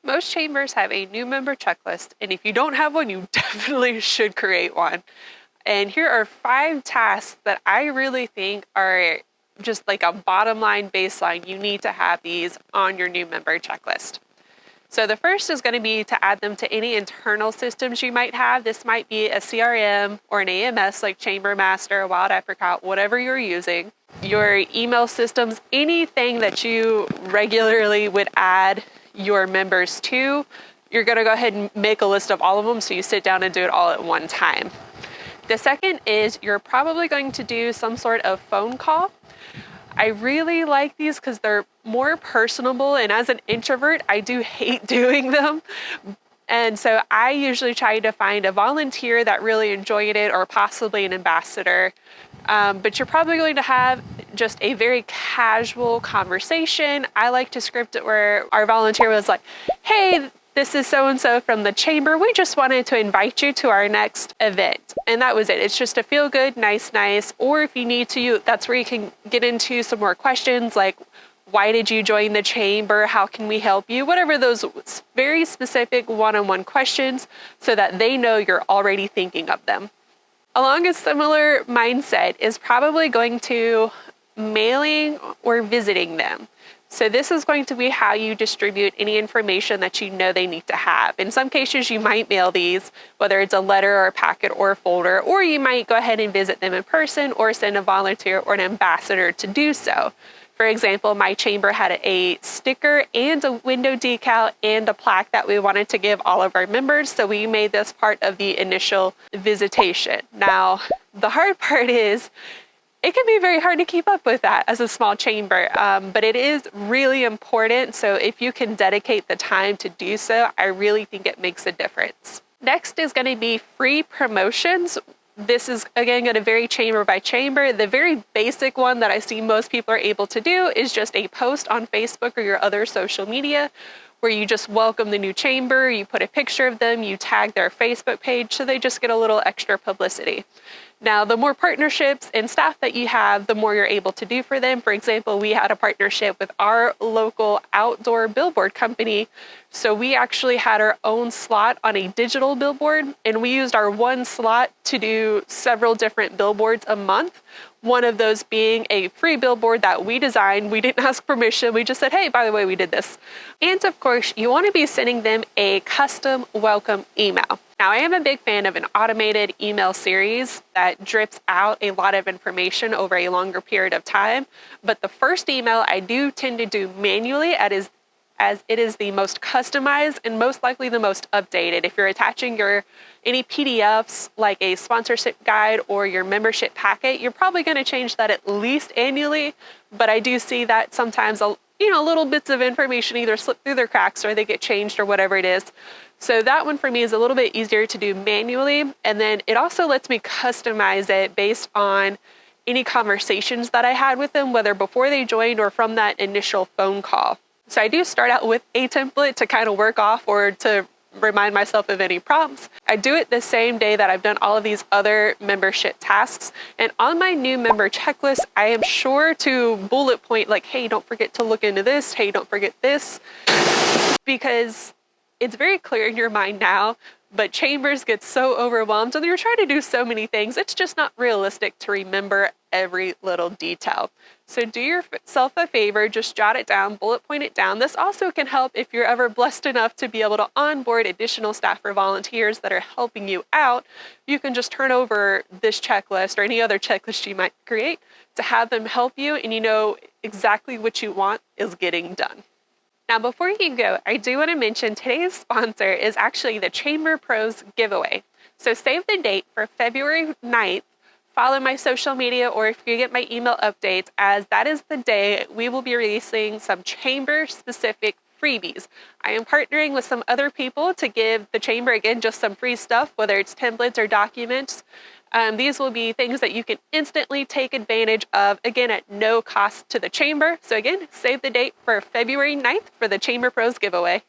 Most chambers have a new member checklist, and if you don't have one, you definitely should create one. And here are 5 tasks that I really think are just like a bottom line baseline. You need to have these on your new member checklist. So the first is going to be to add them to any internal systems you might have. This might be a CRM or an AMS like Chamber Master, Wild Apricot, whatever you're using. Your email systems, anything that you regularly would add your members to, you're going to go ahead and make a list of all of them so you sit down and do it all at one time. The second is you're probably going to do some sort of phone call. I really like these because they're more personable, and as an introvert, I do hate doing them. And so I usually try to find a volunteer that really enjoyed it, or possibly an ambassador. But you're probably going to have just a very casual conversation. I like to script it where our volunteer was like, hey, this is so-and-so from the chamber. We just wanted to invite you to our next event. And that was it. It's just a feel good, nice. Or if you need to, that's where you can get into some more questions like, why did you join the chamber? How can we help you? Whatever those very specific one-on-one questions so that they know you're already thinking of them. Along a similar mindset is probably going to mailing or visiting them. So this is going to be how you distribute any information that you know they need to have. In some cases, you might mail these, whether it's a letter or a packet or a folder, or you might go ahead and visit them in person or send a volunteer or an ambassador to do so. For example, my chamber had a sticker and a window decal and a plaque that we wanted to give all of our members, so we made this part of the initial visitation. Now, the hard part is, it can be very hard to keep up with that as a small chamber, but it is really important. So if you can dedicate the time to do so, I really think it makes a difference. Next is going to be free promotions. This is, again, going to vary chamber by chamber. The very basic one that I see most people are able to do is just a post on Facebook or your other social media where you just welcome the new chamber, you put a picture of them, you tag their Facebook page, so they just get a little extra publicity. Now, the more partnerships and staff that you have, the more you're able to do for them. For example, we had a partnership with our local outdoor billboard company. So we actually had our own slot on a digital billboard, and we used our one slot to do several different billboards a month. One of those being a free billboard that we designed. We didn't ask permission. We just said, hey, by the way, we did this. And of course, you want to be sending them a custom welcome email. Now, I am a big fan of an automated email series that drips out a lot of information over a longer period of time. But the first email I do tend to do manually as it is the most customized and most likely the most updated. If you're attaching any PDFs like a sponsorship guide or your membership packet, you're probably going to change that at least annually. But I do see that sometimes little bits of information either slip through their cracks or they get changed or whatever it is. So that one for me is a little bit easier to do manually. And then it also lets me customize it based on any conversations that I had with them, whether before they joined or from that initial phone call. So I do start out with a template to kind of work off or to remind myself of any prompts. I do it the same day that I've done all of these other membership tasks. And on my new member checklist, I am sure to bullet point like, hey, don't forget to look into this. Hey, don't forget this. Because it's very clear in your mind now, but chambers get so overwhelmed and you're trying to do so many things. It's just not realistic to remember every little detail. So do yourself a favor, just jot it down, bullet point it down. This also can help if you're ever blessed enough to be able to onboard additional staff or volunteers that are helping you out. You can just turn over this checklist or any other checklist you might create to have them help you, and you know exactly what you want is getting done. Now, before you go, I do want to mention today's sponsor is actually the Chamber Pros giveaway. So save the date for February 9th. Follow my social media, or if you get my email updates, as that is the day we will be releasing some chamber-specific freebies. I am partnering with some other people to give the chamber, again, just some free stuff, whether it's templates or documents. These will be things that you can instantly take advantage of, again, at no cost to the chamber. So again, save the date for February 9th for the Chamber Pros giveaway.